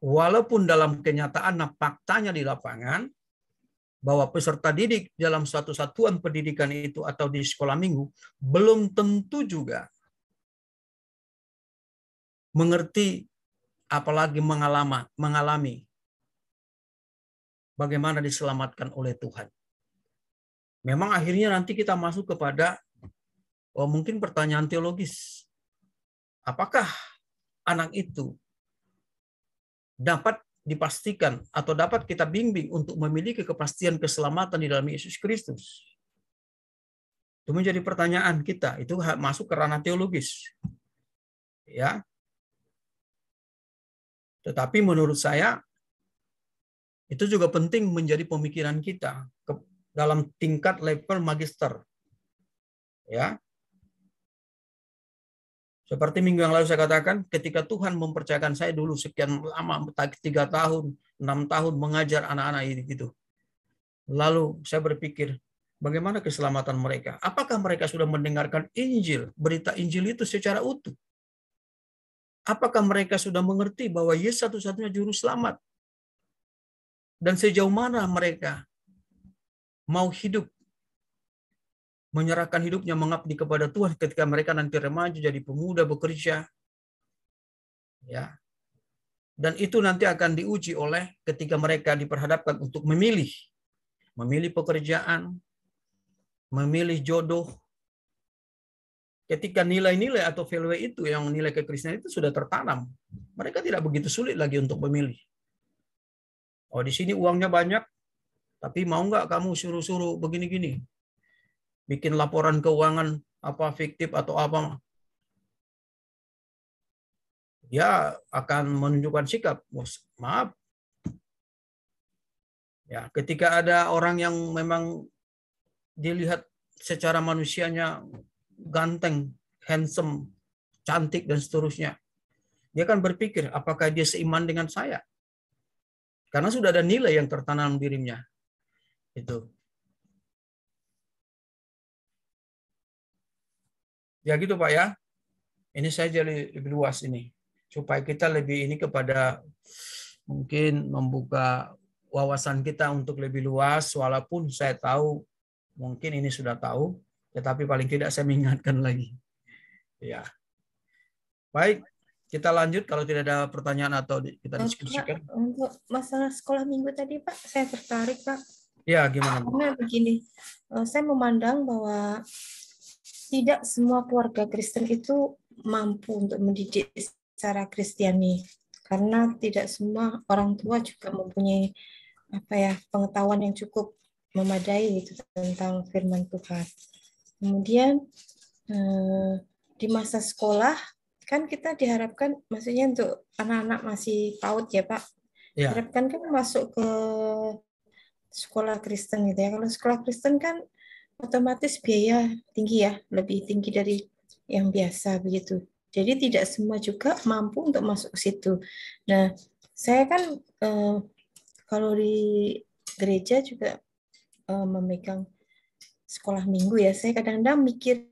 walaupun dalam kenyataan faktanya di lapangan bahwa peserta didik dalam suatu satuan pendidikan itu atau di sekolah minggu belum tentu juga mengerti, apalagi mengalami bagaimana diselamatkan oleh Tuhan. Memang akhirnya nanti kita masuk kepada mungkin pertanyaan teologis. Apakah anak itu dapat dipastikan atau dapat kita bimbing untuk memiliki kepastian keselamatan di dalam Yesus Kristus? Itu menjadi pertanyaan kita. Itu masuk ke ranah teologis. Ya. Tetapi menurut saya itu juga penting menjadi pemikiran kita dalam tingkat level magister. Ya. Seperti minggu yang lalu saya katakan, ketika Tuhan mempercayakan saya dulu sekian lama, 3 tahun, 6 tahun mengajar anak-anak itu. Lalu saya berpikir, bagaimana keselamatan mereka? Apakah mereka sudah mendengarkan Injil, berita Injil itu secara utuh? Apakah mereka sudah mengerti bahwa Yesus satu-satunya juru selamat? Dan sejauh mana mereka mau hidup, menyerahkan hidupnya mengabdi kepada Tuhan ketika mereka nanti remaja, jadi pemuda, bekerja. Ya. Dan itu nanti akan diuji oleh ketika mereka diperhadapkan untuk memilih pekerjaan, memilih jodoh. Ketika nilai-nilai atau value itu, yang nilai kekristenan itu sudah tertanam, mereka tidak begitu sulit lagi untuk memilih. Oh, di sini uangnya banyak, tapi mau nggak kamu suruh-suruh begini-gini, bikin laporan keuangan apa fiktif atau apa? Dia akan menunjukkan sikap, maaf. Ya, ketika ada orang yang memang dilihat secara manusianya ganteng, handsome, cantik dan seterusnya, dia akan berpikir apakah dia seiman dengan saya? Karena sudah ada nilai yang tertanam dirinya. Itu. Ya gitu Pak ya. Ini saya jadi lebih luas ini. Supaya kita lebih ini kepada mungkin membuka wawasan kita untuk lebih luas, walaupun saya tahu mungkin ini sudah tahu, tetapi paling tidak saya mengingatkan lagi. Ya. Baik, kita lanjut kalau tidak ada pertanyaan atau kita diskusikan. Pak, untuk masalah sekolah minggu tadi Pak, saya tertarik Pak. Ya, gimana? Karena begini, saya memandang bahwa tidak semua keluarga Kristen itu mampu untuk mendidik secara Kristiani. Karena tidak semua orang tua juga mempunyai pengetahuan yang cukup memadai gitu tentang firman Tuhan. Kemudian di masa sekolah kan kita diharapkan, maksudnya untuk anak-anak masih PAUD ya Pak, diharapkan kan masuk ke sekolah Kristen gitu ya. Kalau sekolah Kristen kan otomatis biaya tinggi ya, lebih tinggi dari yang biasa begitu. Jadi tidak semua juga mampu untuk masuk ke situ. Nah, saya kan kalau di gereja juga memegang sekolah minggu ya, saya kadang-kadang mikir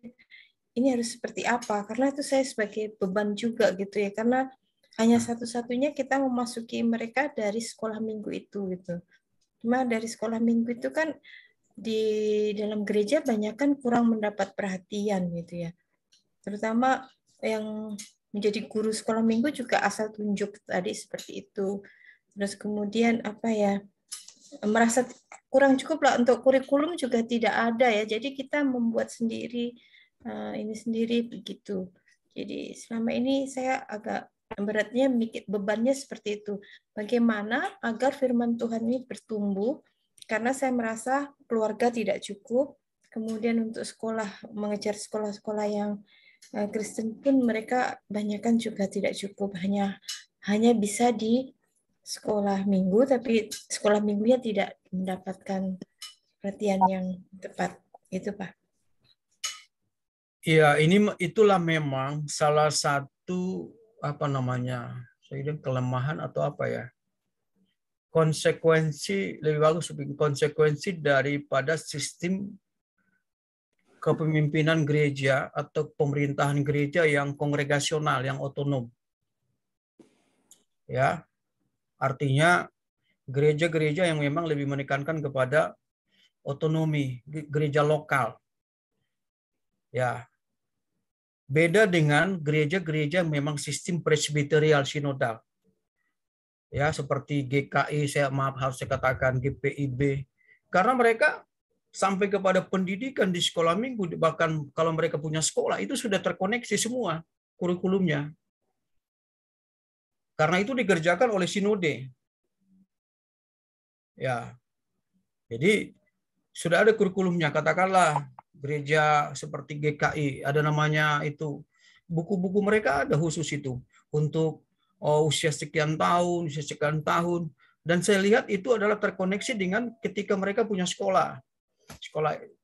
ini harus seperti apa, karena itu saya sebagai beban juga gitu ya, karena hanya satu-satunya kita memasuki mereka dari sekolah minggu itu gitu. Cuma dari sekolah minggu itu kan di dalam gereja banyak kan kurang mendapat perhatian gitu ya, terutama yang menjadi guru sekolah minggu juga asal tunjuk tadi seperti itu. Terus kemudian merasa kurang cukup lah, untuk kurikulum juga tidak ada ya, jadi kita membuat sendiri ini sendiri begitu. Jadi selama ini saya agak beratnya bebannya seperti itu, bagaimana agar firman Tuhan ini bertumbuh, karena saya merasa keluarga tidak cukup, kemudian untuk sekolah, mengejar sekolah-sekolah yang Kristen pun mereka banyakkan juga tidak cukup, hanya bisa di sekolah minggu, tapi sekolah minggunya tidak mendapatkan perhatian yang tepat. Itu Pak. Iya, itulah memang salah satu saya kelemahan atau konsekuensi, lebih bagus konsekuensi daripada sistem kepemimpinan gereja atau pemerintahan gereja yang kongregasional, yang otonom. Ya. Artinya gereja-gereja yang memang lebih menekankan kepada otonomi, gereja lokal. Ya. Beda dengan gereja-gereja memang sistem presbiterial sinodal. Ya, seperti GKI, harus saya katakan GPIB. Karena mereka sampai kepada pendidikan di sekolah minggu, bahkan kalau mereka punya sekolah, itu sudah terkoneksi semua kurikulumnya. Karena itu dikerjakan oleh sinode. Ya, jadi sudah ada kurikulumnya. Katakanlah gereja seperti GKI, ada namanya itu. Buku-buku mereka ada khusus itu untuk usia sekian tahun. Dan saya lihat itu adalah terkoneksi dengan ketika mereka punya sekolah.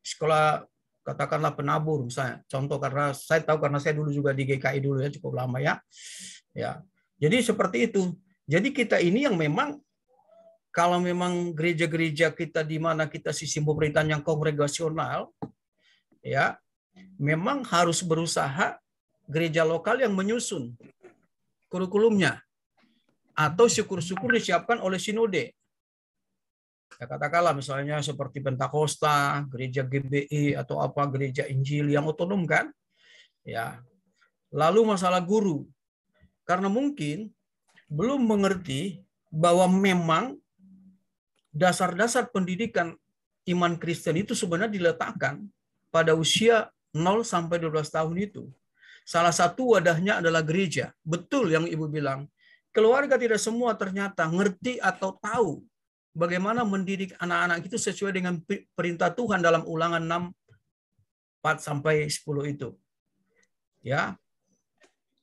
Sekolah katakanlah penabur misalnya. Contoh karena saya tahu karena saya dulu juga di GKI dulu ya, cukup lama ya. Ya. Jadi seperti itu. Jadi kita ini yang memang kalau memang gereja-gereja kita di mana kita sistem pemerintahan yang kongregasional, ya, memang harus berusaha gereja lokal yang menyusun kurikulumnya atau syukur-syukur disiapkan oleh sinode. Ya, katakanlah misalnya seperti Pentakosta, gereja GBI atau apa gereja Injil yang otonom kan? Ya. Lalu masalah guru. Karena mungkin belum mengerti bahwa memang dasar-dasar pendidikan iman Kristen itu sebenarnya diletakkan pada usia 0 sampai 12 tahun itu. Salah satu wadahnya adalah gereja. Betul yang Ibu bilang. Keluarga tidak semua ternyata ngerti atau tahu bagaimana mendidik anak-anak itu sesuai dengan perintah Tuhan dalam Ulangan 6, 4 sampai 10 itu. Ya.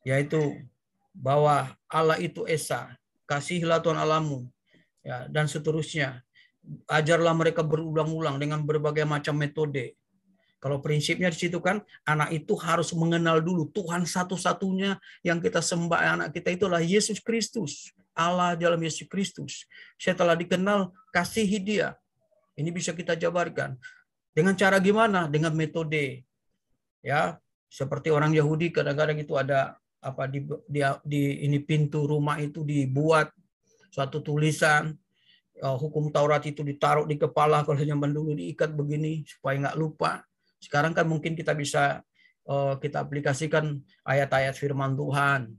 Yaitu bahwa Allah itu Esa, kasihilah Tuhan Allahmu, ya, dan seterusnya. Ajarlah mereka berulang-ulang dengan berbagai macam metode. Kalau prinsipnya di situ kan, anak itu harus mengenal dulu Tuhan satu-satunya yang kita sembah anak kita itulah Yesus Kristus. Allah dalam Yesus Kristus. Setelah dikenal, kasihi Dia. Ini bisa kita jabarkan. Dengan cara gimana? Dengan metode. Ya, seperti orang Yahudi kadang-kadang itu ada apa di ini pintu rumah itu dibuat suatu tulisan hukum Taurat itu ditaruh di kepala, kalau zaman dulu diikat begini supaya nggak lupa. Sekarang kan mungkin kita bisa kita aplikasikan ayat-ayat firman Tuhan,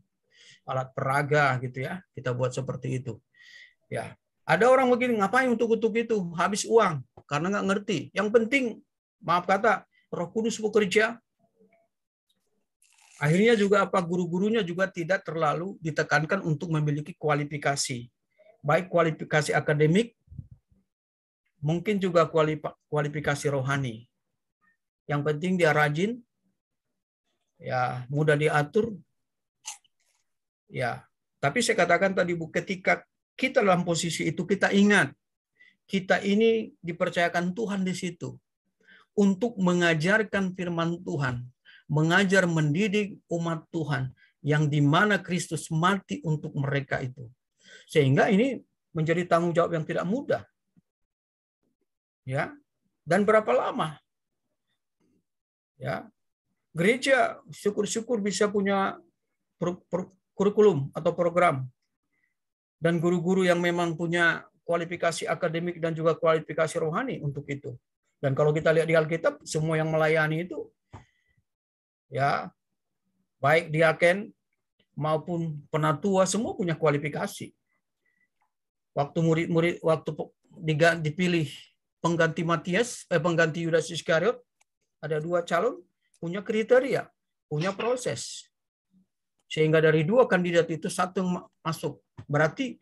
alat peraga gitu ya, kita buat seperti itu. Ya, ada orang begini ngapain untuk itu habis uang karena nggak ngerti. Yang penting maaf kata Roh Kudus bekerja. Akhirnya juga apa guru-gurunya juga tidak terlalu ditekankan untuk memiliki kualifikasi. Baik kualifikasi akademik, mungkin juga kualifikasi rohani. Yang penting dia rajin, ya mudah diatur, ya. Tapi saya katakan tadi Bu, ketika kita dalam posisi itu kita ingat, kita ini dipercayakan Tuhan di situ untuk mengajarkan firman Tuhan, mengajar mendidik umat Tuhan yang di mana Kristus mati untuk mereka itu. Sehingga ini menjadi tanggung jawab yang tidak mudah. Ya. Dan berapa lama? Ya. Gereja syukur-syukur bisa punya kurikulum atau program. Dan guru-guru yang memang punya kualifikasi akademik dan juga kualifikasi rohani untuk itu. Dan kalau kita lihat di Alkitab, semua yang melayani itu ya baik diaken maupun penatua semua punya kualifikasi. Waktu murid-murid dipilih pengganti pengganti Yudas Iskariot, ada 2 calon punya kriteria, punya proses. Sehingga dari 2 kandidat itu 1 yang masuk. Berarti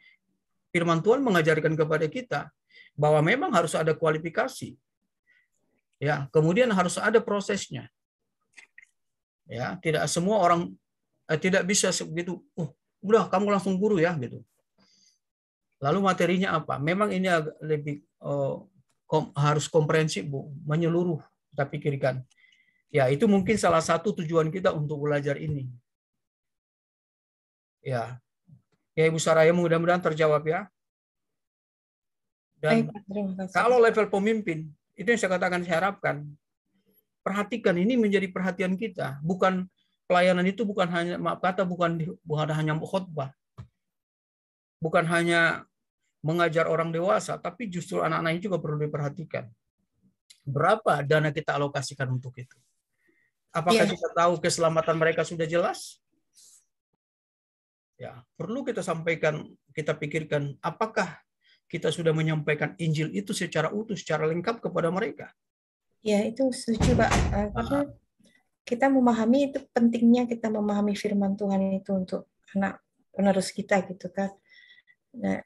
firman Tuhan mengajarkan kepada kita bahwa memang harus ada kualifikasi. Ya, kemudian harus ada prosesnya. Ya, tidak semua orang tidak bisa begitu, udah kamu langsung guru ya gitu. Lalu materinya apa? Memang ini agak lebih harus komprehensif Bu, menyeluruh kita pikirkan. Ya, itu mungkin salah satu tujuan kita untuk belajar ini. Ya. Ya Ibu Saraya mudah-mudahan terjawab ya. Dan kalau level pemimpin, itu yang saya katakan saya harapkan. Perhatikan ini menjadi perhatian kita. Bukan pelayanan itu bukan hanya maaf kata bukan hanya khotbah. bukan hanya mengajar orang dewasa, tapi justru anak-anak ini juga perlu diperhatikan. Berapa dana kita alokasikan untuk itu? Apakah kita tahu keselamatan mereka sudah jelas? Ya, perlu kita sampaikan, kita pikirkan, apakah kita sudah menyampaikan Injil itu secara utuh, secara lengkap kepada mereka? Ya, itu setuju, Pak. Karena kita memahami itu pentingnya kita memahami firman Tuhan itu untuk anak penerus kita gitu kan. Nah,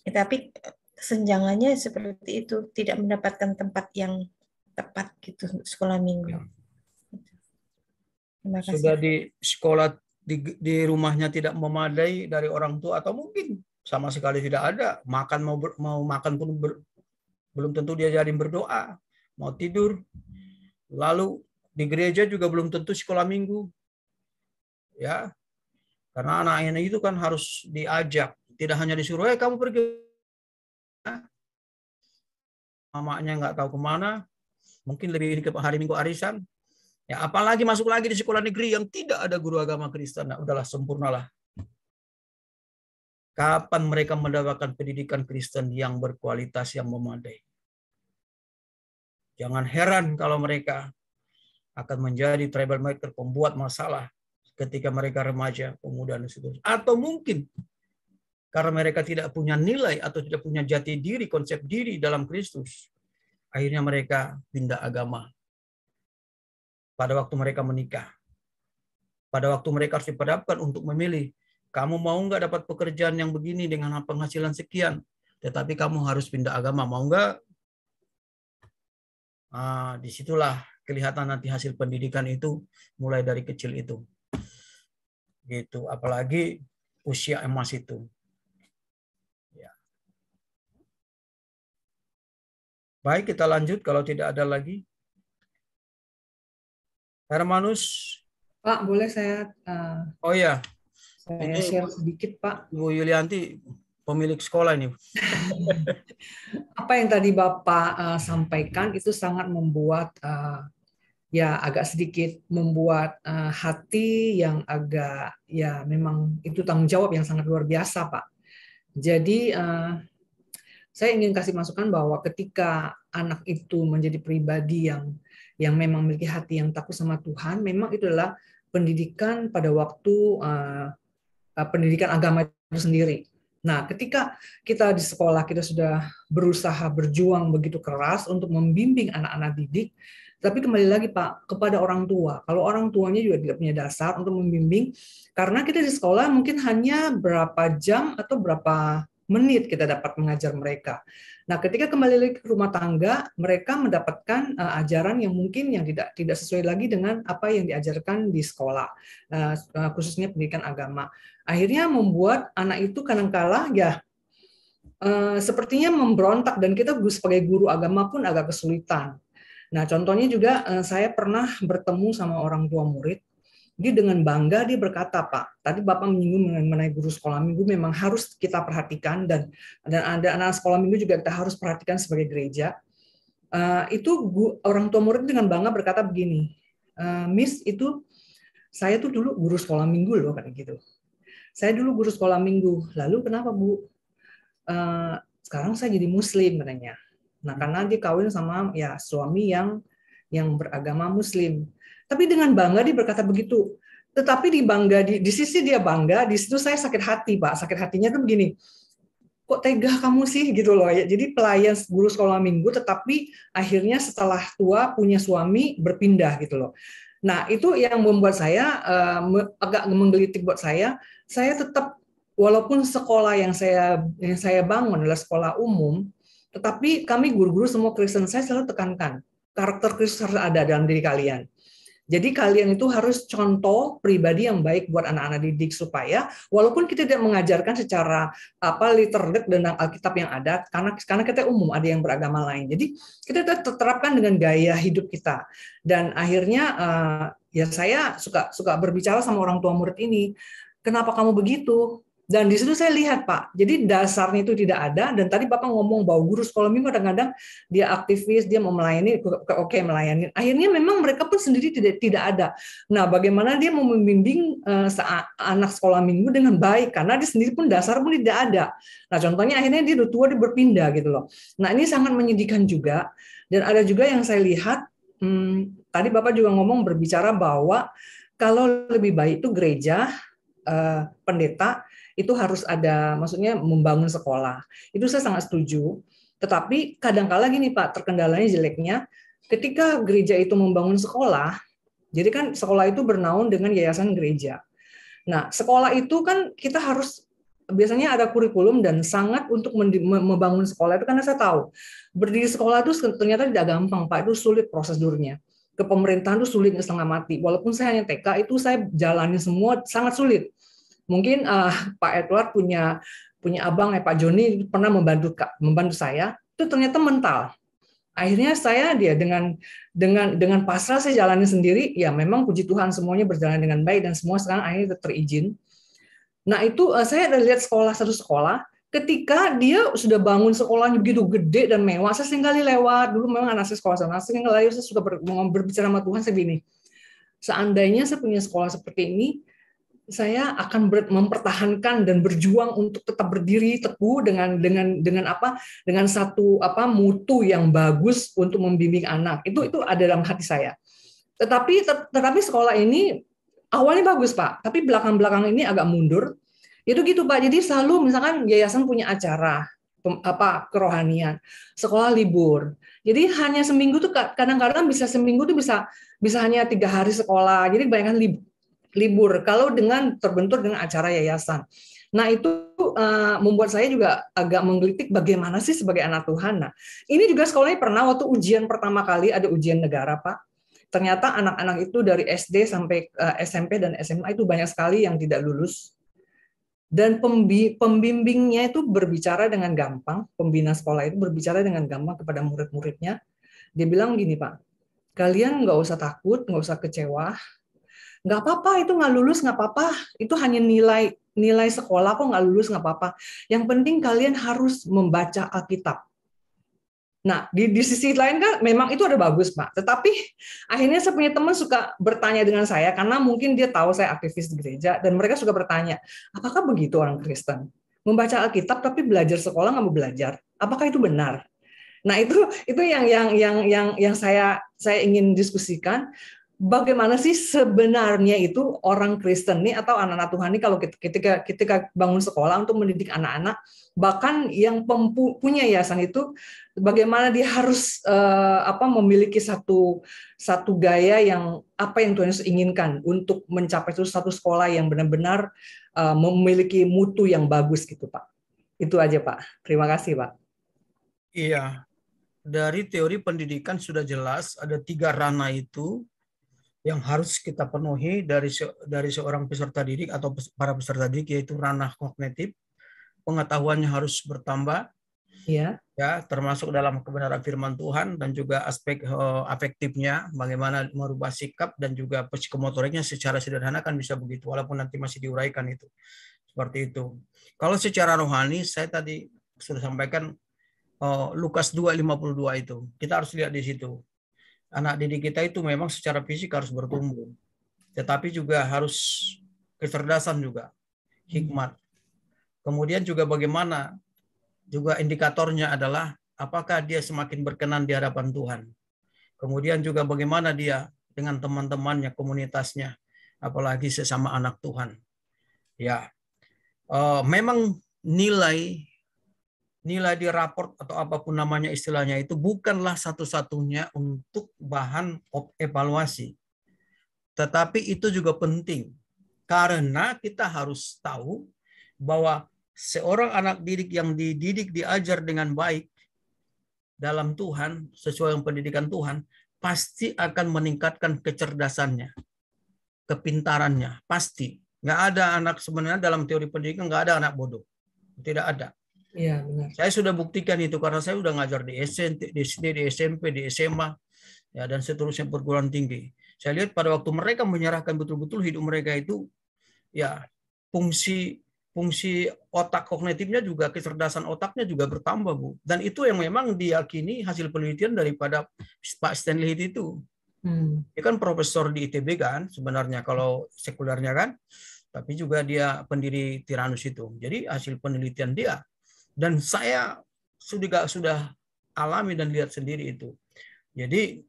tapi kesenjangannya seperti itu, tidak mendapatkan tempat yang tepat gitu untuk sekolah minggu. Ya. Terima kasih. Sudah di sekolah di rumahnya tidak memadai dari orang tua, atau mungkin sama sekali tidak ada. Makan mau makan pun belum tentu diajarin berdoa, mau tidur. Lalu di gereja juga belum tentu sekolah minggu. Ya. Karena anak-anak itu kan harus diajak, tidak hanya disuruh, kamu pergi. Mamanya nggak tahu kemana, mungkin lebih ke hari Minggu arisan. Ya, apalagi masuk lagi di sekolah negeri yang tidak ada guru agama Kristen. Nah, udahlah, sempurnalah. Kapan mereka mendapatkan pendidikan Kristen yang berkualitas, yang memadai? Jangan heran kalau mereka akan menjadi troublemaker, pembuat masalah ketika mereka remaja, pemuda, dan seterusnya. Atau mungkin karena mereka tidak punya nilai atau tidak punya jati diri, konsep diri dalam Kristus, akhirnya mereka pindah agama. Pada waktu mereka menikah, pada waktu mereka harus diperhadapkan untuk memilih, kamu mau nggak dapat pekerjaan yang begini dengan penghasilan sekian, tetapi kamu harus pindah agama, mau nggak? Nah, disitulah kelihatan nanti hasil pendidikan itu mulai dari kecil itu. Gitu, apalagi usia emas itu. Ya. Baik, kita lanjut kalau tidak ada lagi. Hermanus. Pak, boleh saya Oh ya. Saya share sedikit, Pak. Bu Yulianti, pemilik sekolah ini. Apa yang tadi Bapak sampaikan itu sangat membuat ya agak sedikit membuat hati yang agak ya memang itu tanggung jawab yang sangat luar biasa, Pak. Jadi saya ingin kasih masukan bahwa ketika anak itu menjadi pribadi yang memang memiliki hati yang takut sama Tuhan, memang itu adalah pendidikan pada waktu pendidikan agama itu sendiri. Nah, ketika kita di sekolah kita sudah berusaha berjuang begitu keras untuk membimbing anak-anak didik, tapi kembali lagi Pak kepada orang tua. Kalau orang tuanya juga tidak punya dasar untuk membimbing, karena kita di sekolah mungkin hanya berapa jam atau berapa menit kita dapat mengajar mereka. Nah, ketika kembali lagi ke rumah tangga, mereka mendapatkan ajaran yang mungkin yang tidak sesuai lagi dengan apa yang diajarkan di sekolah, khususnya pendidikan agama. Akhirnya membuat anak itu kadang-kala ya sepertinya memberontak, dan kita sebagai guru agama pun agak kesulitan. Nah, contohnya juga saya pernah bertemu sama orang tua murid. Dia dengan bangga dia berkata, Pak, tadi Bapak menyinggung mengenai guru sekolah minggu memang harus kita perhatikan, dan ada anak sekolah minggu juga kita harus perhatikan sebagai gereja. Itu orang tua murid dengan bangga berkata begini, Miss, itu saya tuh dulu guru sekolah minggu loh, kayak gitu. Saya dulu guru sekolah minggu. Lalu kenapa, Bu? Sekarang saya jadi Muslim, katanya. Nah, karena dia kawin sama ya suami yang beragama Muslim. Tapi dengan bangga dia berkata begitu. Tetapi di sisi dia bangga, di situ saya sakit hati, Pak. Sakit hatinya tuh begini. Kok tega kamu sih gitu loh ya. Jadi pelayan guru sekolah minggu, tetapi akhirnya setelah tua punya suami berpindah gitu loh. Nah, itu yang membuat saya agak menggelitik buat saya. Saya tetap, walaupun sekolah yang saya bangun adalah sekolah umum, tetapi kami guru-guru semua Kristen, saya selalu tekankan karakter Kristus harus ada dalam diri kalian. Jadi kalian itu harus contoh pribadi yang baik buat anak-anak didik, supaya walaupun kita tidak mengajarkan secara literate tentang Alkitab yang ada, karena kita umum, ada yang beragama lain. Jadi kita terapkan dengan gaya hidup kita. Dan akhirnya ya saya suka berbicara sama orang tua murid ini, kenapa kamu begitu? Dan di situ saya lihat, Pak, jadi dasarnya itu tidak ada. Dan tadi Bapak ngomong bahwa guru sekolah minggu kadang-kadang dia aktivis, dia mau melayani, oke melayani. Akhirnya memang mereka pun sendiri tidak ada. Nah, bagaimana dia mau membimbing anak sekolah minggu dengan baik, karena dia sendiri pun dasar pun tidak ada. Nah, contohnya akhirnya dia udah tua, dia berpindah gitu loh. Nah, ini sangat menyedihkan juga. Dan ada juga yang saya lihat, tadi Bapak juga ngomong berbicara bahwa kalau lebih baik itu gereja, pendeta itu harus ada, maksudnya membangun sekolah. Itu saya sangat setuju. Tetapi kadang-kala gini Pak, terkendalanya jeleknya, ketika gereja itu membangun sekolah, jadi kan sekolah itu bernaung dengan yayasan gereja. Nah, sekolah itu kan kita harus, biasanya ada kurikulum dan sangat untuk membangun sekolah itu, karena saya tahu berdiri sekolah itu ternyata tidak gampang Pak, itu sulit prosedurnya. Ke pemerintahan itu sulit setengah mati. Walaupun saya hanya TK, itu saya jalani semua sangat sulit. Mungkin Pak Edward punya abang Pak Joni pernah membantu saya, itu ternyata mental. Akhirnya saya dengan pasrah saya jalani sendiri, ya memang puji Tuhan semuanya berjalan dengan baik dan semua sekarang akhirnya terizin. Nah, itu saya ada lihat satu sekolah, ketika dia sudah bangun sekolahnya begitu gede dan mewah, saya sekali lewat, dulu memang anak saya sekolah sana, saya suka berbicara sama Tuhan, saya gini, seandainya saya punya sekolah seperti ini, saya akan mempertahankan dan berjuang untuk tetap berdiri teguh dengan satu mutu yang bagus untuk membimbing anak. Itu ada dalam hati saya. Tetapi sekolah ini awalnya bagus Pak, tapi belakang ini agak mundur. Itu gitu Pak. Jadi selalu misalkan yayasan punya acara kerohanian, sekolah libur. Jadi hanya seminggu tuh kadang-kadang seminggu tuh bisa hanya 3 hari sekolah. Jadi kebanyakan libur kalau terbentur dengan acara yayasan. Nah, itu membuat saya juga agak menggelitik bagaimana sih sebagai anak Tuhan. Nah, ini juga sekolahnya pernah waktu ujian pertama kali ada ujian negara, Pak. Ternyata anak-anak itu dari SD sampai SMP dan SMA itu banyak sekali yang tidak lulus. Dan pembimbingnya itu berbicara dengan gampang, pembina sekolah itu berbicara dengan gampang kepada murid-muridnya. Dia bilang gini, Pak, kalian nggak usah takut, nggak usah kecewa, nggak apa-apa, itu nggak lulus nggak apa-apa, itu hanya nilai sekolah kok, nggak lulus nggak apa-apa. Yang penting kalian harus membaca Alkitab. Nah, di sisi lain kan memang itu ada bagus Pak, tetapi akhirnya saya punya teman suka bertanya dengan saya, karena mungkin dia tahu saya aktivis di gereja, dan mereka suka bertanya, apakah begitu orang Kristen? Membaca Alkitab tapi belajar sekolah nggak mau belajar? Apakah itu benar? Nah, itu yang saya ingin diskusikan. Bagaimana sih sebenarnya itu orang Kristen nih atau anak-anak Tuhan nih kalau ketika bangun sekolah untuk mendidik anak-anak, bahkan yang punya yayasan itu bagaimana dia harus memiliki satu gaya yang apa yang Tuhan Yesus inginkan untuk mencapai satu sekolah yang benar-benar memiliki mutu yang bagus gitu Pak. Itu aja Pak. Terima kasih Pak. Iya, dari teori pendidikan sudah jelas ada 3 ranah itu yang harus kita penuhi dari seorang peserta didik atau para peserta didik, yaitu ranah kognitif, pengetahuannya harus bertambah, ya, termasuk dalam kebenaran firman Tuhan, dan juga aspek afektifnya, bagaimana merubah sikap, dan juga psikomotoriknya secara sederhana kan bisa begitu, walaupun nanti masih diuraikan itu. Seperti itu. Kalau secara rohani, saya tadi sudah sampaikan Lukas 2:52 itu. Kita harus lihat di situ. Anak didik kita itu memang secara fisik harus bertumbuh, tetapi juga harus kecerdasan juga, hikmat. Kemudian juga bagaimana, juga indikatornya adalah apakah dia semakin berkenan di hadapan Tuhan. Kemudian juga bagaimana dia dengan teman-temannya, komunitasnya, apalagi sesama anak Tuhan. Ya, memang nilai di raport atau apapun namanya istilahnya itu bukanlah satu-satunya untuk bahan evaluasi. Tetapi itu juga penting karena kita harus tahu bahwa seorang anak didik yang dididik, diajar dengan baik dalam Tuhan, sesuai dengan pendidikan Tuhan, pasti akan meningkatkan kecerdasannya, kepintarannya, pasti. Nggak ada anak, sebenarnya dalam teori pendidikan nggak ada anak bodoh. Tidak ada. Iya, benar. Saya sudah buktikan itu karena saya sudah ngajar di SD, di SMP, di SMA, ya, dan seterusnya perguruan tinggi. Saya lihat pada waktu mereka menyerahkan betul-betul hidup mereka itu, ya, fungsi fungsi otak kognitifnya juga, kecerdasan otaknya juga bertambah, Bu. Dan itu yang memang diyakini hasil penelitian daripada Pak Stanley itu. Dia kan profesor di ITB kan, sebenarnya kalau sekulernya kan, tapi juga dia pendiri Tyrannus itu. Jadi hasil penelitian dia. Dan saya sudah alami dan lihat sendiri itu. Jadi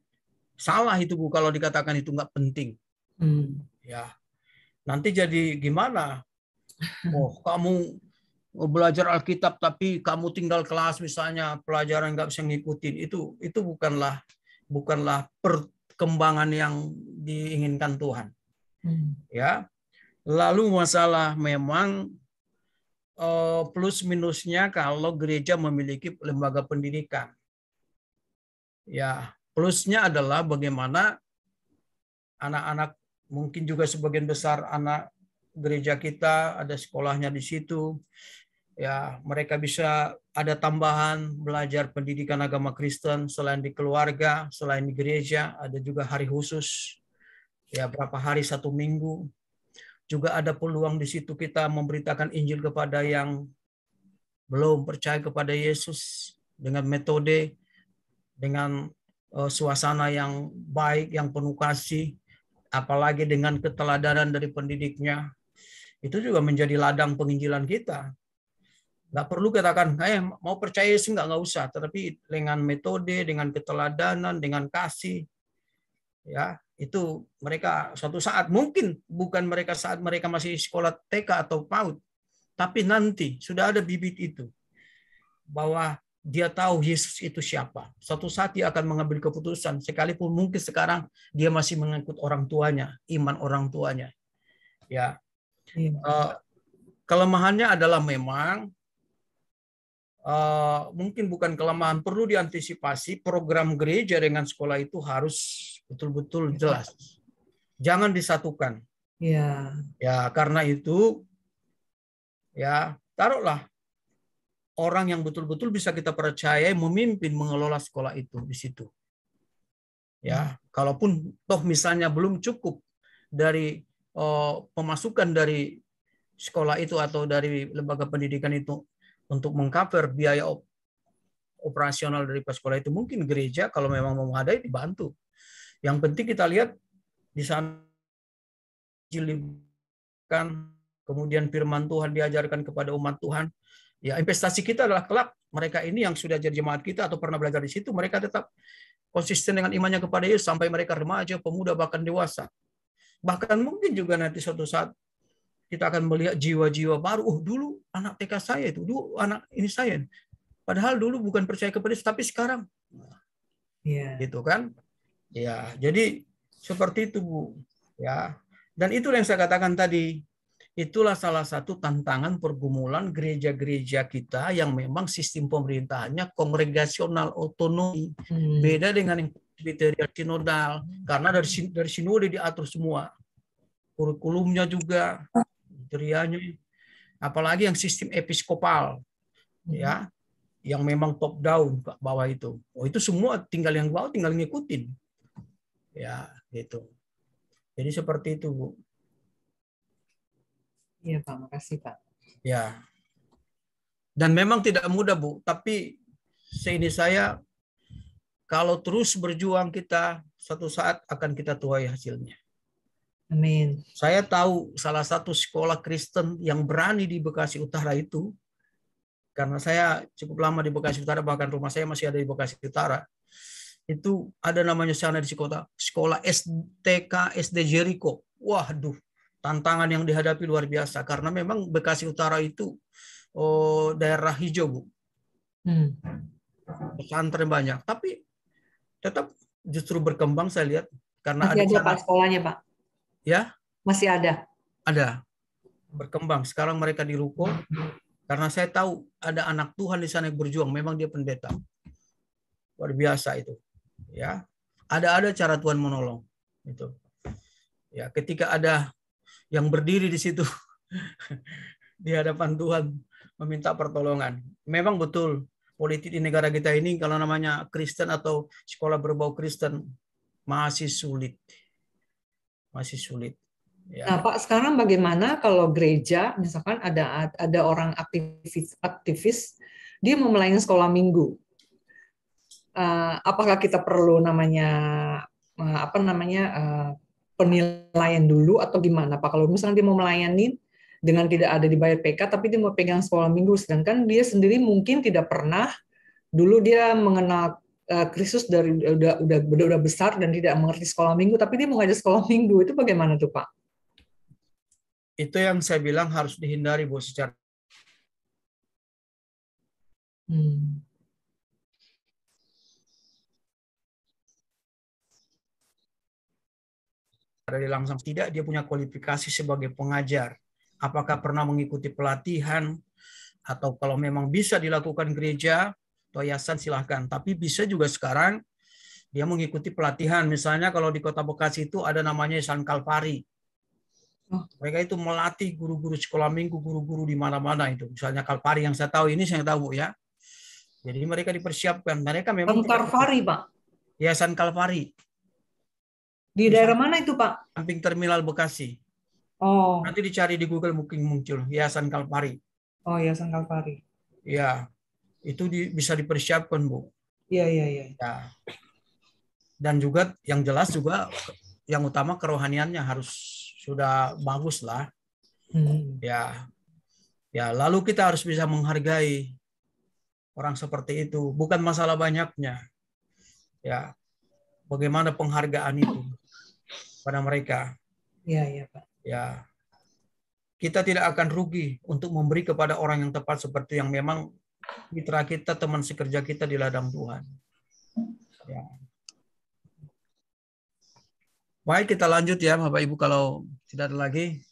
salah itu, Bu, kalau dikatakan itu nggak penting. Ya, nanti jadi gimana? Oh, kamu belajar Alkitab tapi kamu tinggal kelas misalnya, pelajaran nggak bisa ngikutin. Itu bukanlah perkembangan yang diinginkan Tuhan. Ya. Lalu masalah memang plus minusnya kalau gereja memiliki lembaga pendidikan. Ya, plusnya adalah bagaimana anak-anak, mungkin juga sebagian besar anak gereja kita ada sekolahnya di situ. Ya, mereka bisa ada tambahan belajar pendidikan agama Kristen selain di keluarga, selain di gereja, ada juga hari khusus. Ya, berapa hari, 1 minggu. Juga ada peluang di situ kita memberitakan Injil kepada yang belum percaya kepada Yesus dengan metode, dengan suasana yang baik, yang penuh kasih, apalagi dengan keteladanan dari pendidiknya. Itu juga menjadi ladang penginjilan kita. Nggak perlu katakan, mau percaya Yesus nggak usah. Tetapi dengan metode, dengan keteladanan, dengan kasih, ya itu mereka suatu saat, mungkin bukan mereka saat mereka masih sekolah TK atau PAUD, tapi nanti sudah ada bibit itu. Bahwa dia tahu Yesus itu siapa. Suatu saat dia akan mengambil keputusan, sekalipun mungkin sekarang dia masih mengikut orang tuanya, iman orang tuanya. Ya, kelemahannya adalah memang mungkin bukan kelemahan, perlu diantisipasi. Program gereja dengan sekolah itu harus betul-betul jelas, jangan disatukan. Ya, karena itu ya taruhlah orang yang betul-betul bisa kita percaya memimpin mengelola sekolah itu di situ. Ya, kalaupun toh misalnya belum cukup dari pemasukan dari sekolah itu atau dari lembaga pendidikan itu untuk mengcover biaya operasional dari sekolah itu, mungkin gereja kalau memang memadai dibantu. Yang penting kita lihat di sana kan, kemudian firman Tuhan diajarkan kepada umat Tuhan. Ya, investasi kita adalah kelak mereka ini yang sudah jadi jemaat kita atau pernah belajar di situ, mereka tetap konsisten dengan imannya kepada Yesus sampai mereka remaja, pemuda, bahkan dewasa. Bahkan mungkin juga nanti suatu saat kita akan melihat jiwa-jiwa baru. Oh, dulu anak TK saya itu, dulu anak ini saya. Padahal dulu bukan percaya kepada Yesus, tapi sekarang. Gitu kan? Ya, jadi seperti itu, Bu. Ya. Dan itu yang saya katakan tadi. Itulah salah satu tantangan pergumulan gereja-gereja kita yang memang sistem pemerintahannya kongregasional otonomi. Beda dengan yang presbyterian sinodal, karena dari sinode diatur semua. Kurikulumnya juga, kriterianya, apalagi yang sistem episkopal, ya, yang memang top down ke bawah itu. Oh, itu semua tinggal yang bawah tinggal ngikutin. Ya, gitu. Jadi seperti itu, Bu. Iya, Pak. Makasih, Pak. Ya. Dan memang tidak mudah, Bu. Tapi seini saya, kalau terus berjuang kita, suatu saat akan kita tuai hasilnya. Amin. Saya tahu salah satu sekolah Kristen yang berani di Bekasi Utara itu, karena saya cukup lama di Bekasi Utara, bahkan rumah saya masih ada di Bekasi Utara. Itu ada namanya sana di sekolah STK SD Jericho. Waduh, tantangan yang dihadapi luar biasa karena memang Bekasi Utara itu daerah hijau, Bu. Pesantren banyak, tapi tetap justru berkembang saya lihat karena masih ada Pak sekolahnya, Pak. Ya, masih ada. Ada berkembang. Sekarang mereka di ruko karena saya tahu ada anak Tuhan di sana yang berjuang. Memang dia pendeta. Luar biasa itu. Ya, ada cara Tuhan menolong. Itu. Ya, ketika ada yang berdiri di situ di hadapan Tuhan meminta pertolongan. Memang betul politik di negara kita ini kalau namanya Kristen atau sekolah berbau Kristen masih sulit. Masih sulit. Ya. Nah, Pak, sekarang bagaimana kalau gereja, misalkan ada orang aktivis, dia mau melayani sekolah minggu. Apakah kita perlu penilaian dulu atau gimana Pak? Kalau misalnya dia mau melayani dengan tidak ada dibayar PK, tapi dia mau pegang sekolah minggu, sedangkan dia sendiri mungkin tidak pernah dulu dia mengenal Kristus dari udah besar dan tidak mengerti sekolah minggu, tapi dia mau ngajar sekolah minggu, itu bagaimana tuh Pak? Itu yang saya bilang harus dihindari, Bu, secara langsung. Tidak dia punya kualifikasi sebagai pengajar. Apakah pernah mengikuti pelatihan, atau kalau memang bisa dilakukan gereja atau yayasan silahkan. Tapi bisa juga sekarang dia mengikuti pelatihan. Misalnya kalau di Kota Bekasi itu ada namanya Yayasan Kalvari. Mereka itu melatih guru-guru sekolah minggu, guru-guru di mana-mana itu. Misalnya Kalvari yang saya tahu ini, saya tahu ya. Jadi mereka dipersiapkan. Mereka memang Kalvari, Pak. Yayasan Kalvari. Di daerah mana itu, Pak? Samping Terminal Bekasi. Oh. Nanti dicari di Google mungkin muncul Yayasan Kalvari. Oh, Yayasan Kalvari. Ya, itu bisa dipersiapkan, Bu. Iya. Ya. Dan juga yang jelas juga yang utama kerohaniannya harus sudah bagus lah. Ya. Ya, lalu kita harus bisa menghargai orang seperti itu. Bukan masalah banyaknya. Ya. Bagaimana penghargaan itu pada mereka. Iya, Pak. Ya. Kita tidak akan rugi untuk memberi kepada orang yang tepat seperti yang memang mitra kita, teman sekerja kita di ladang Tuhan. Ya. Baik, kita lanjut ya Bapak Ibu kalau tidak ada lagi.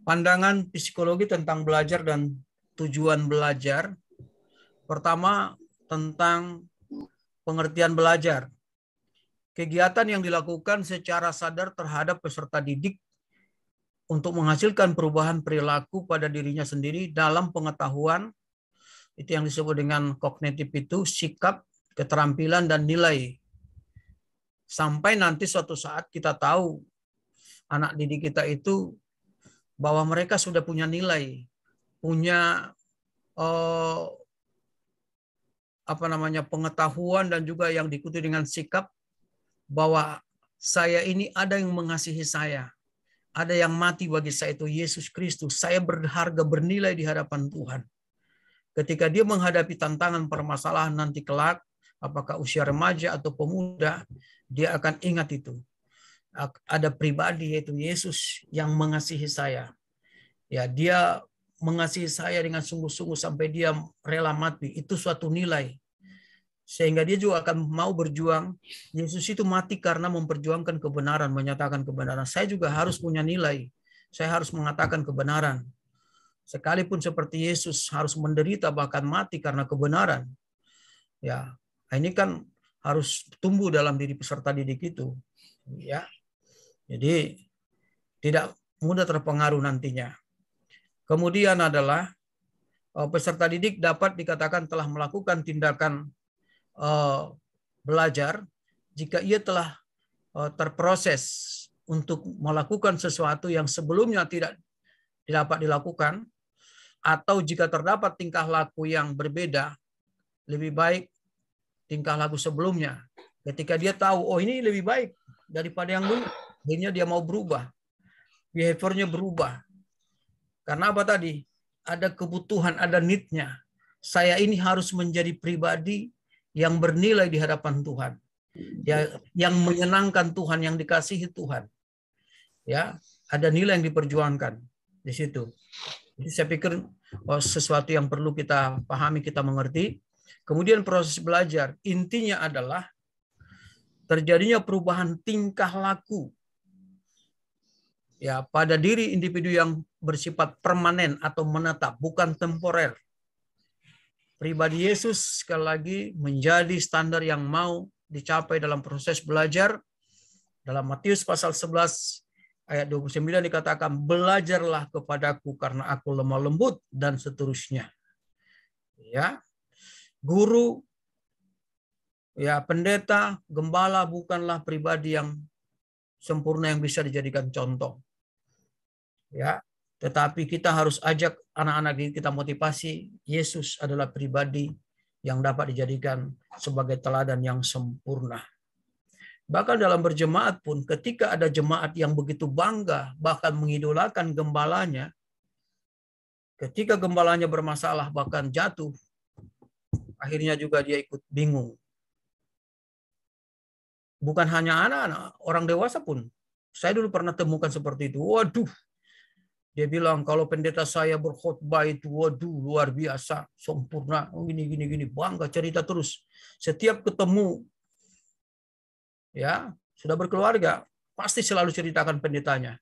Pandangan psikologi tentang belajar dan tujuan belajar. Pertama, tentang pengertian belajar. Kegiatan yang dilakukan secara sadar terhadap peserta didik untuk menghasilkan perubahan perilaku pada dirinya sendiri dalam pengetahuan, itu yang disebut dengan kognitif itu, sikap, keterampilan, dan nilai. Sampai nanti suatu saat kita tahu anak didik kita itu bahwa mereka sudah punya nilai, punya pengetahuan dan juga yang diikuti dengan sikap bahwa saya ini ada yang mengasihi saya, ada yang mati bagi saya, itu Yesus Kristus. Saya berharga, bernilai di hadapan Tuhan. Ketika dia menghadapi tantangan permasalahan nanti kelak, apakah usia remaja atau pemuda, dia akan ingat itu. Ada pribadi yaitu Yesus yang mengasihi saya. Ya, dia mengasihi saya dengan sungguh-sungguh sampai dia rela mati. Itu suatu nilai. Sehingga dia juga akan mau berjuang. Yesus itu mati karena memperjuangkan kebenaran, menyatakan kebenaran. Saya juga harus punya nilai. Saya harus mengatakan kebenaran. Sekalipun seperti Yesus harus menderita bahkan mati karena kebenaran. Ya, ini kan harus tumbuh dalam diri peserta didik itu. Ya. Jadi tidak mudah terpengaruh nantinya. Kemudian adalah peserta didik dapat dikatakan telah melakukan tindakan belajar jika ia telah terproses untuk melakukan sesuatu yang sebelumnya tidak dapat dilakukan, atau jika terdapat tingkah laku yang berbeda, lebih baik tingkah laku sebelumnya. Ketika dia tahu, oh ini lebih baik daripada yang dulu, akhirnya dia mau berubah, behaviornya berubah. Karena apa tadi? Ada kebutuhan, ada need-nya. Saya ini harus menjadi pribadi yang bernilai di hadapan Tuhan, ya, yang menyenangkan Tuhan, yang dikasihi Tuhan. Ya, ada nilai yang diperjuangkan di situ. Jadi saya pikir sesuatu yang perlu kita pahami, kita mengerti. Kemudian proses belajar intinya adalah terjadinya perubahan tingkah laku, ya, pada diri individu yang bersifat permanen atau menetap, bukan temporer. Pribadi Yesus sekali lagi menjadi standar yang mau dicapai dalam proses belajar. Dalam Matius pasal 11 ayat 29 dikatakan, belajarlah kepadaku karena aku lemah lembut, dan seterusnya. Ya, guru, ya, pendeta, gembala bukanlah pribadi yang sempurna yang bisa dijadikan contoh. Ya, tetapi kita harus ajak anak-anak kita motivasi. Yesus adalah pribadi yang dapat dijadikan sebagai teladan yang sempurna. Bahkan dalam berjemaat pun, ketika ada jemaat yang begitu bangga, bahkan mengidolakan gembalanya, ketika gembalanya bermasalah, bahkan jatuh, akhirnya juga dia ikut bingung. Bukan hanya anak-anak, orang dewasa pun. Saya dulu pernah temukan seperti itu. Waduh, dia bilang kalau pendeta saya berkhotbah itu, waduh, luar biasa, sempurna, gini, bangga, cerita terus. Setiap ketemu, ya sudah berkeluarga, pasti selalu ceritakan pendetanya.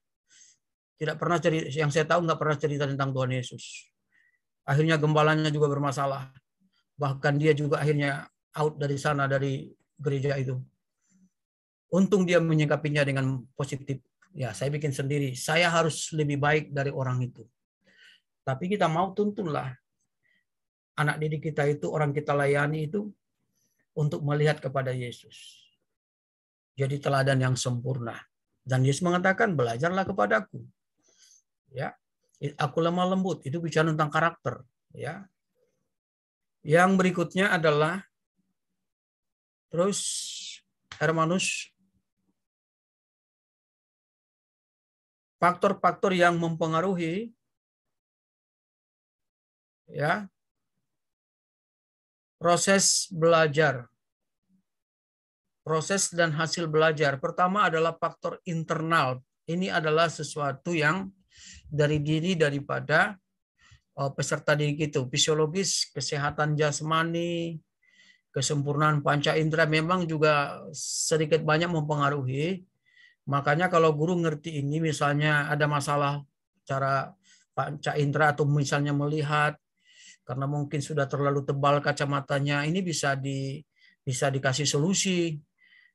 Tidak pernah cerita, yang saya tahu nggak pernah cerita tentang Tuhan Yesus. Akhirnya gembalanya juga bermasalah. Bahkan dia juga akhirnya out dari sana, dari gereja itu. Untung dia menyikapinya dengan positif. Ya, saya bikin sendiri. Saya harus lebih baik dari orang itu. Tapi kita mau tuntunlah anak didik kita itu, orang kita layani itu, untuk melihat kepada Yesus. Jadi teladan yang sempurna. Dan Yesus mengatakan, belajarlah kepadaku. Ya, aku lemah lembut. Itu bicara tentang karakter. Ya. Yang berikutnya adalah terus Hermanus, faktor-faktor yang mempengaruhi ya proses belajar. Proses dan hasil belajar. Pertama adalah faktor internal. Ini adalah sesuatu yang dari diri daripada peserta didik itu. Fisiologis, kesehatan jasmani, kesempurnaan panca indera memang juga sedikit banyak mempengaruhi. Makanya kalau guru ngerti ini, misalnya ada masalah cara panca indera atau misalnya melihat, karena mungkin sudah terlalu tebal kacamatanya, ini bisa dikasih solusi.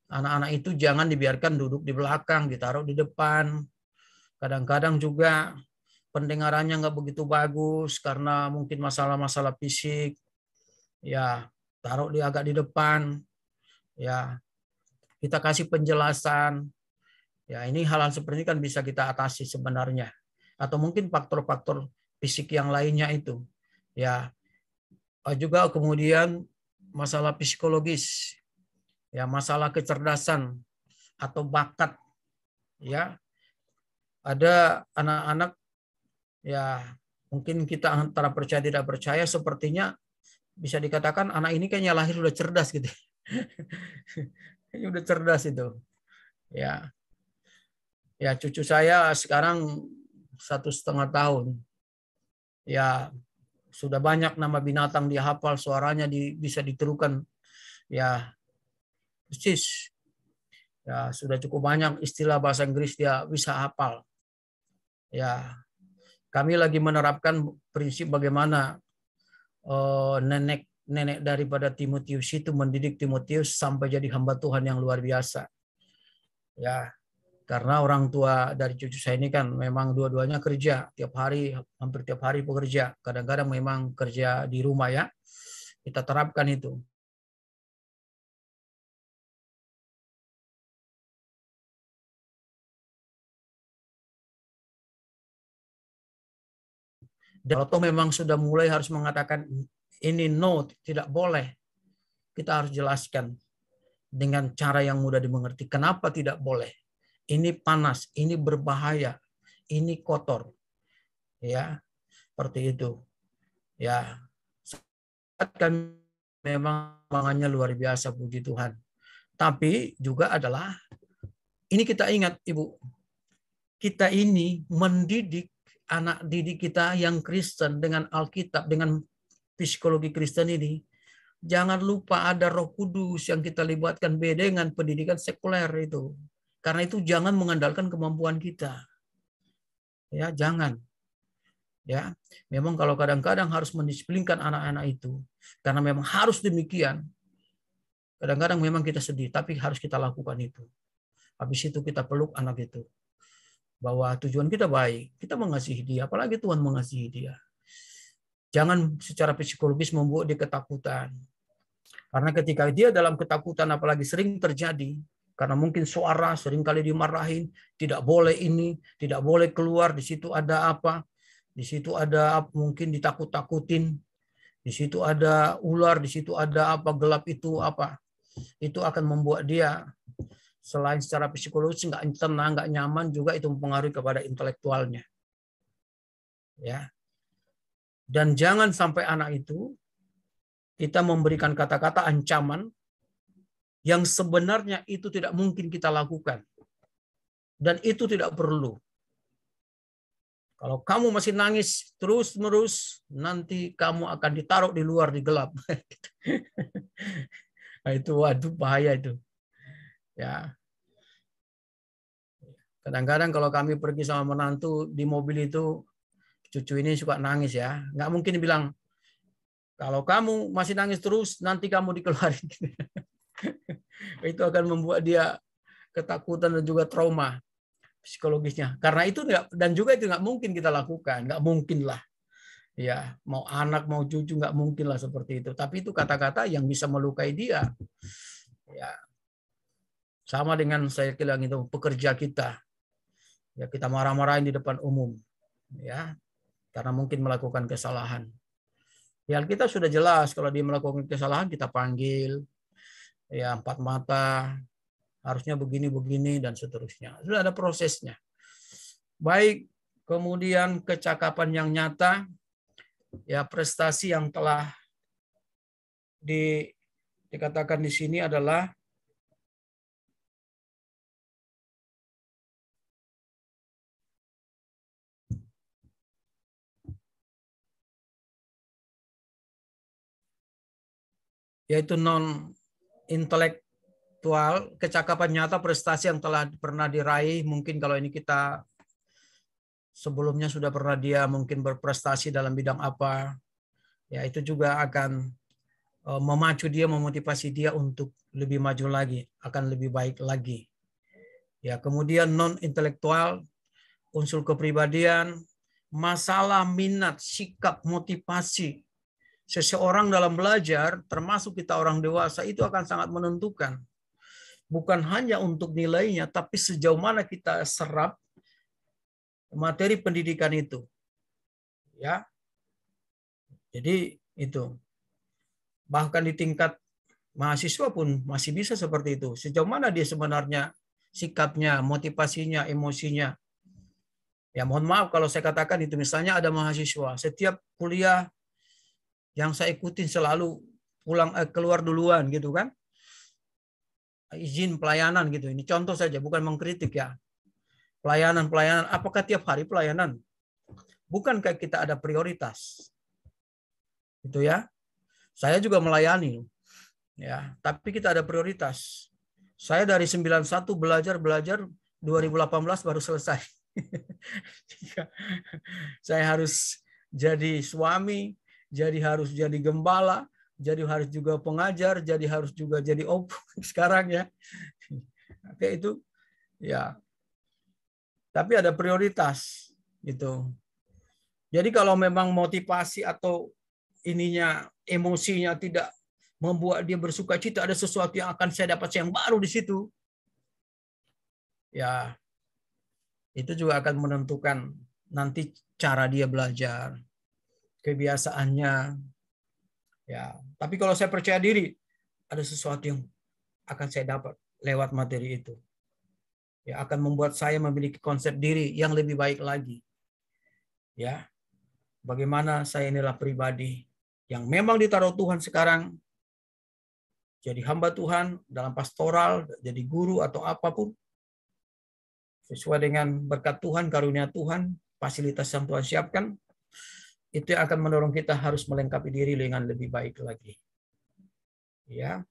Anak-anak itu jangan dibiarkan duduk di belakang, ditaruh di depan. Kadang-kadang juga pendengarannya nggak begitu bagus karena mungkin masalah-masalah fisik. Ya, taruh dia agak di depan. Ya, kita kasih penjelasan. Ya, ini hal-hal seperti ini kan bisa kita atasi sebenarnya. Atau mungkin faktor-faktor fisik yang lainnya itu. Ya, juga kemudian masalah psikologis. Ya, masalah kecerdasan atau bakat. Ya, ada anak-anak ya mungkin kita antara percaya tidak percaya, sepertinya bisa dikatakan anak ini kayaknya lahir udah cerdas gitu. Ini udah cerdas itu. Ya. Ya, cucu saya sekarang 1,5 tahun. Ya, sudah banyak nama binatang dia hafal, suaranya bisa ditirukan. Ya, persis. Ya, sudah cukup banyak istilah bahasa Inggris dia bisa hafal. Ya, kami lagi menerapkan prinsip bagaimana nenek daripada Timotius itu mendidik Timotius sampai jadi hamba Tuhan yang luar biasa. Ya, karena orang tua dari cucu saya ini kan memang dua-duanya kerja tiap hari, hampir tiap hari bekerja. Kadang-kadang memang kerja di rumah ya. Kita terapkan itu. Dan kalau memang sudah mulai harus mengatakan ini no, tidak boleh, kita harus jelaskan dengan cara yang mudah dimengerti. Kenapa tidak boleh? Ini panas, ini berbahaya, ini kotor. Ya, seperti itu. Ya, kan memang semangatnya luar biasa, puji Tuhan. Tapi juga adalah, ini kita ingat Ibu, kita ini mendidik anak didik kita yang Kristen dengan Alkitab, dengan psikologi Kristen ini, jangan lupa ada Roh Kudus yang kita libatkan, beda dengan pendidikan sekuler itu. Karena itu jangan mengandalkan kemampuan kita. Ya, jangan. Ya, memang kalau kadang-kadang harus mendisiplinkan anak-anak itu, karena memang harus demikian. Kadang-kadang memang kita sedih, tapi harus kita lakukan itu. Habis itu kita peluk anak itu. Bahwa tujuan kita baik, kita mengasihi dia, apalagi Tuhan mengasihi dia. Jangan secara psikologis membuat dia ketakutan. Karena ketika dia dalam ketakutan, apalagi sering terjadi, Karena mungkin suara seringkali dimarahin, tidak boleh ini, tidak boleh keluar, di situ ada apa, di situ ada mungkin ditakut-takutin, di situ ada ular, di situ ada apa, gelap itu apa. Itu akan membuat dia selain secara psikologis nggak tenang, nggak nyaman, juga itu mempengaruhi kepada intelektualnya. Ya. Dan jangan sampai anak itu kita memberikan kata-kata ancaman yang sebenarnya itu tidak mungkin kita lakukan. Dan itu tidak perlu. Kalau kamu masih nangis terus-menerus, nanti kamu akan ditaruh di luar di gelap. Nah, itu waduh bahaya itu. Ya. Kadang-kadang kalau kami pergi sama menantu di mobil itu, cucu ini suka nangis ya. Nggak mungkin bilang, kalau kamu masih nangis terus, nanti kamu dikeluarin. Itu akan membuat dia ketakutan dan juga trauma psikologisnya. Karena itu dan juga itu nggak mungkin kita lakukan, nggak mungkin lah. Ya, mau anak mau cucu nggak mungkin lah seperti itu. Tapi itu kata-kata yang bisa melukai dia. Ya, sama dengan saya bilang itu pekerja kita. Ya, kita marah-marahin di depan umum. Ya, karena mungkin melakukan kesalahan. Ya, kita sudah jelas kalau dia melakukan kesalahan kita panggil. Ya, 4 mata, harusnya begini-begini dan seterusnya. Sudah ada prosesnya. Baik, kemudian kecakapan yang nyata, ya prestasi yang telah dikatakan di sini adalah yaitu non-intelektual, kecakapan nyata, prestasi yang telah pernah diraih. Mungkin kalau ini kita sebelumnya sudah pernah dia mungkin berprestasi dalam bidang apa, ya itu juga akan memacu dia, memotivasi dia untuk lebih maju lagi, akan lebih baik lagi. Ya, kemudian non-intelektual, unsur kepribadian, masalah minat, sikap, motivasi. Seseorang dalam belajar, termasuk kita orang dewasa, itu akan sangat menentukan. Bukan hanya untuk nilainya, tapi sejauh mana kita serap materi pendidikan itu. Ya. Jadi itu. Bahkan di tingkat mahasiswa pun masih bisa seperti itu. Sejauh mana dia sebenarnya sikapnya, motivasinya, emosinya. Ya, mohon maaf kalau saya katakan itu, misalnya ada mahasiswa, setiap kuliah yang saya ikutin selalu keluar duluan gitu kan. Izin pelayanan gitu. Ini contoh saja, bukan mengkritik ya. Pelayanan, apakah tiap hari pelayanan? Bukankah kita ada prioritas? Itu ya. Saya juga melayani. Ya, tapi kita ada prioritas. Saya dari 91 belajar 2018 baru selesai. Saya harus jadi suami, harus jadi gembala, harus juga pengajar, harus juga jadi sekarang ya. Oke, itu ya. Tapi ada prioritas gitu. Jadi kalau memang motivasi atau ininya emosinya tidak membuat dia bersukacita, ada sesuatu yang akan saya dapat yang baru di situ. Ya, itu juga akan menentukan nanti cara dia belajar, kebiasaannya. Ya, tapi kalau saya percaya diri, ada sesuatu yang akan saya dapat lewat materi itu. Ya, akan membuat saya memiliki konsep diri yang lebih baik lagi. Ya, bagaimana saya inilah pribadi yang memang ditaruh Tuhan sekarang, jadi hamba Tuhan dalam pastoral, jadi guru atau apapun, sesuai dengan berkat Tuhan, karunia Tuhan, fasilitas yang Tuhan siapkan, itu yang akan mendorong kita harus melengkapi diri dengan lebih baik lagi. Ya.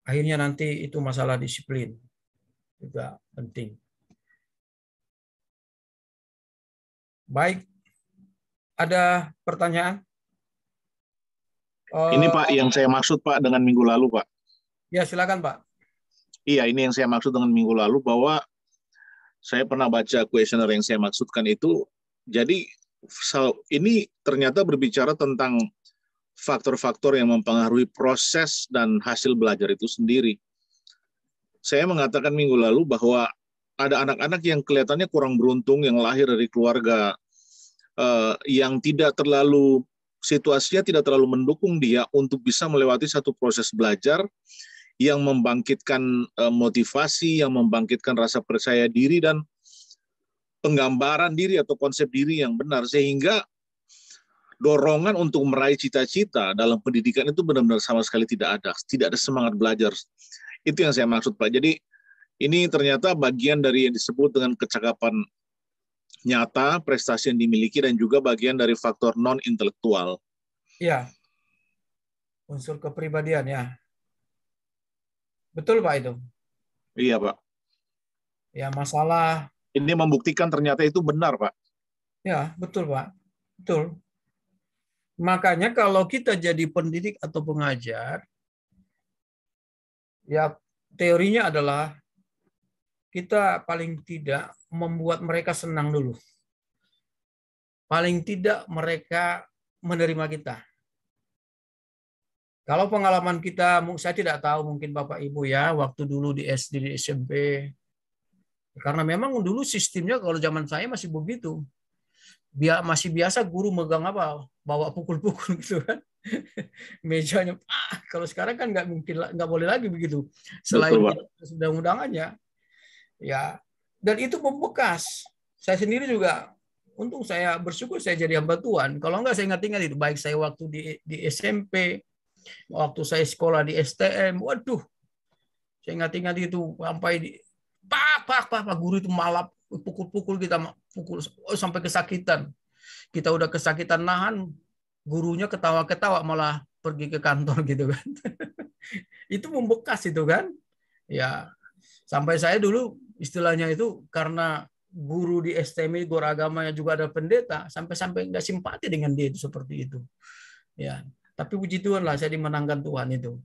Akhirnya nanti itu masalah disiplin juga penting. Baik, ada pertanyaan? Ini Pak yang saya maksud Pak dengan minggu lalu Pak. Ya silakan Pak. Iya, ini yang saya maksud dengan minggu lalu, bahwa saya pernah baca kuesioner yang saya maksudkan itu. Jadi ini ternyata berbicara tentang faktor-faktor yang mempengaruhi proses dan hasil belajar itu sendiri. Saya mengatakan minggu lalu bahwa ada anak-anak yang kelihatannya kurang beruntung, yang lahir dari keluarga yang tidak terlalu, situasinya tidak terlalu mendukung dia untuk bisa melewati satu proses belajar yang membangkitkan motivasi, yang membangkitkan rasa percaya diri dan penggambaran diri atau konsep diri yang benar, sehingga dorongan untuk meraih cita-cita dalam pendidikan itu benar-benar sama sekali tidak ada semangat belajar. Itu yang saya maksud, Pak. Jadi ini ternyata bagian dari yang disebut dengan kecakapan nyata, prestasi yang dimiliki, dan juga bagian dari faktor non-intelektual. Ya, unsur kepribadian ya. Betul Pak itu. Iya Pak. Ya masalah. Ini membuktikan ternyata itu benar Pak. Ya betul Pak. Betul. Makanya kalau kita jadi pendidik atau pengajar, ya teorinya adalah kita paling tidak membuat mereka senang dulu. Paling tidak mereka menerima kita. Kalau pengalaman kita, saya tidak tahu mungkin Bapak Ibu ya, waktu dulu di SD, di SMP. Karena memang dulu sistemnya kalau zaman saya masih begitu. Masih biasa guru megang apa, bawa pukul-pukul gitu kan. Mejanya, kalau sekarang kan nggak boleh lagi begitu. Selain sudah undangannya. Ya, dan itu membekas. Saya sendiri juga, untung saya bersyukur saya jadi hamba Tuhan. Kalau enggak saya ingat-ingat itu, baik saya waktu di SMP, waktu saya sekolah di STM, waduh, saya ingat-ingat itu sampai pak guru itu malah pukul-pukul kita, sampai kesakitan. Kita udah kesakitan nahan, gurunya ketawa-ketawa malah pergi ke kantor gitu kan. Itu membekas itu kan. Ya, sampai saya dulu istilahnya itu karena guru di STM, guru agamanya juga ada pendeta, sampai nggak simpati dengan dia itu seperti itu. Ya. Tapi puji Tuhan lah saya dimenangkan Tuhan itu.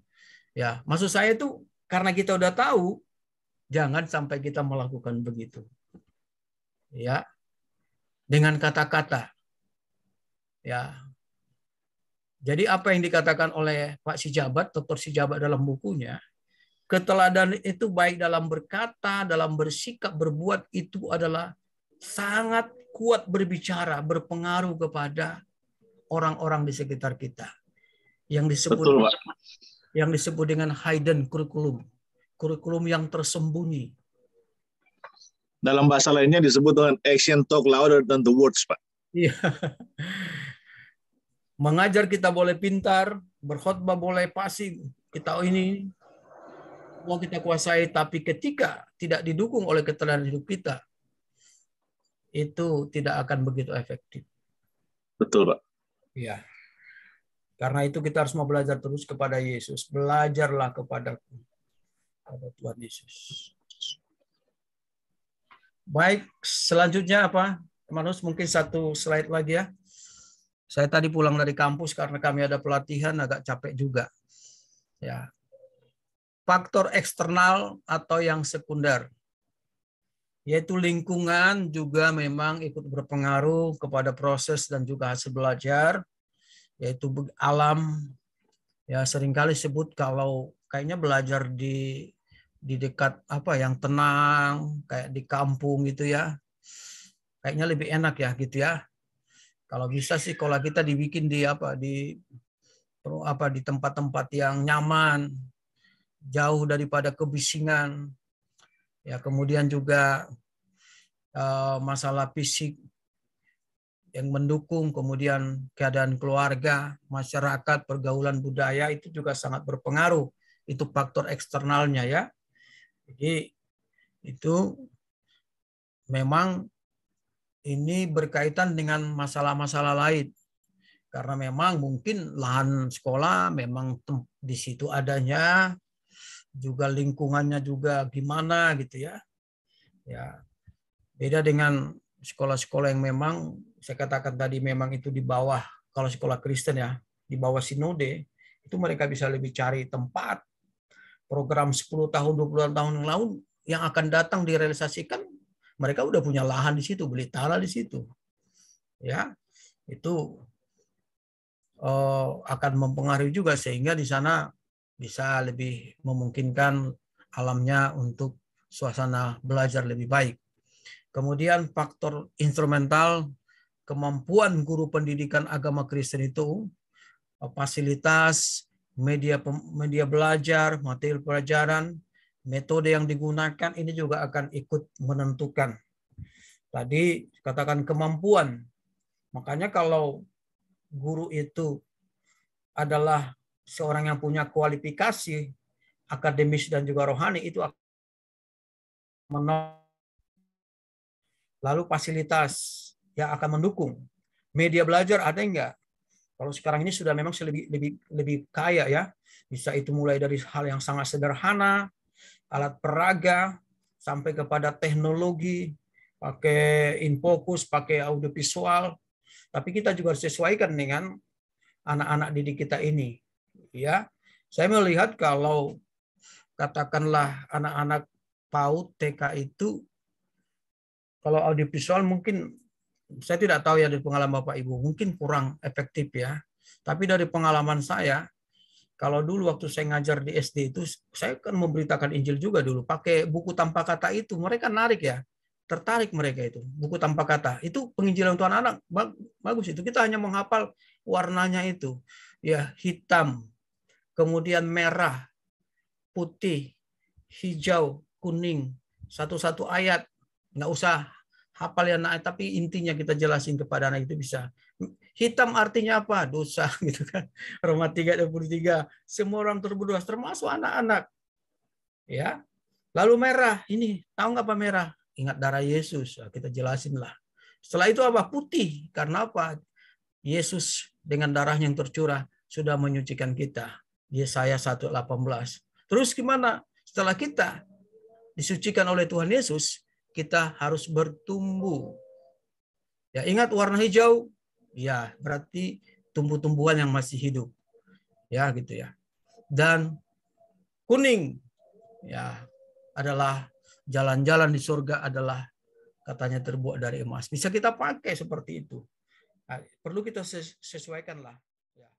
Ya, maksud saya itu karena kita udah tahu, jangan sampai kita melakukan begitu. Ya, dengan kata-kata. Ya. Jadi apa yang dikatakan oleh Pak Sijabat, Dr. Sijabat dalam bukunya, keteladanan itu baik dalam berkata, dalam bersikap, berbuat itu adalah sangat kuat berbicara, berpengaruh kepada orang-orang di sekitar kita. Yang disebut dengan hidden kurikulum yang tersembunyi. Dalam bahasa lainnya disebut dengan action talk louder than the words, Pak. Iya. Mengajar kita boleh pintar, berkhotbah boleh fasih, kita ini mau kita kuasai, tapi ketika tidak didukung oleh keteladanan hidup kita, itu tidak akan begitu efektif. Betul, Pak. Iya. Karena itu kita harus mau belajar terus kepada Yesus. Belajarlah kepadaku, kepada Tuhan Yesus. Baik, selanjutnya apa? Manus, mungkin satu slide lagi ya. Saya tadi pulang dari kampus karena kami ada pelatihan, agak capek juga. Ya. Faktor eksternal atau yang sekunder. Yaitu lingkungan juga memang ikut berpengaruh kepada proses dan juga hasil belajar. Yaitu alam, ya seringkali sebut kalau kayaknya belajar di dekat apa yang tenang, kayak di kampung gitu ya, kayaknya lebih enak ya gitu ya. Kalau bisa sih kalau kita dibikin di tempat-tempat yang nyaman, jauh daripada kebisingan, ya kemudian juga masalah fisik yang mendukung, kemudian keadaan keluarga, masyarakat, pergaulan budaya itu juga sangat berpengaruh. Itu faktor eksternalnya ya. Jadi itu memang ini berkaitan dengan masalah-masalah lain. Karena memang mungkin lahan sekolah memang di situ adanya, juga lingkungannya juga gimana gitu ya. Ya. Beda dengan sekolah-sekolah yang memang saya katakan tadi memang itu di bawah, kalau sekolah Kristen ya, di bawah sinode, itu mereka bisa lebih cari tempat, program 10 tahun, 20 tahun yang lalu yang akan datang direalisasikan, mereka udah punya lahan di situ, beli tanah di situ. Ya, itu akan mempengaruhi juga, sehingga di sana bisa lebih memungkinkan alamnya untuk suasana belajar lebih baik. Kemudian faktor instrumental, kemampuan guru pendidikan agama Kristen itu, fasilitas, media belajar, materi pelajaran, metode yang digunakan ini juga akan ikut menentukan. Tadi katakan kemampuan. Makanya kalau guru itu adalah seorang yang punya kualifikasi akademis dan juga rohani, itu akan lalu fasilitas yang akan mendukung. Media belajar ada enggak? Kalau sekarang ini sudah memang lebih kaya ya. Bisa itu mulai dari hal yang sangat sederhana, alat peraga, sampai kepada teknologi, pakai infocus, pakai audiovisual. Tapi kita juga harus sesuaikan dengan anak-anak didik kita ini. Ya, saya melihat kalau katakanlah anak-anak PAUD, TK itu, kalau audiovisual mungkin saya tidak tahu ya dari pengalaman Bapak Ibu, mungkin kurang efektif ya. Tapi dari pengalaman saya, kalau dulu waktu saya ngajar di SD itu, saya kan memberitakan Injil juga dulu, pakai buku tanpa kata itu, mereka narik ya, tertarik mereka itu, buku tanpa kata. Itu penginjilan untuk anak-anak, bagus itu. Kita hanya menghafal warnanya itu, ya hitam, kemudian merah, putih, hijau, kuning, satu-satu ayat, nggak usah hafal ya nak, tapi intinya kita jelasin kepada anak itu bisa. Hitam artinya apa? Dosa gitu kan. Roma 3:23. Semua orang berdosa termasuk anak-anak. Ya. Lalu merah, ini tahu nggak apa merah? Ingat darah Yesus. Kita jelasin lah. Setelah itu apa? Putih. Karena apa? Yesus dengan darahnya yang tercurah sudah menyucikan kita. Yesaya 1:18. Terus gimana? Setelah kita disucikan oleh Tuhan Yesus, kita harus bertumbuh. Ya, ingat warna hijau, ya berarti tumbuh-tumbuhan yang masih hidup. Ya, gitu ya. Dan kuning, ya adalah jalan-jalan di surga adalah katanya terbuat dari emas. Bisa kita pakai seperti itu. Nah, perlu kita sesuaikan lah. Ya.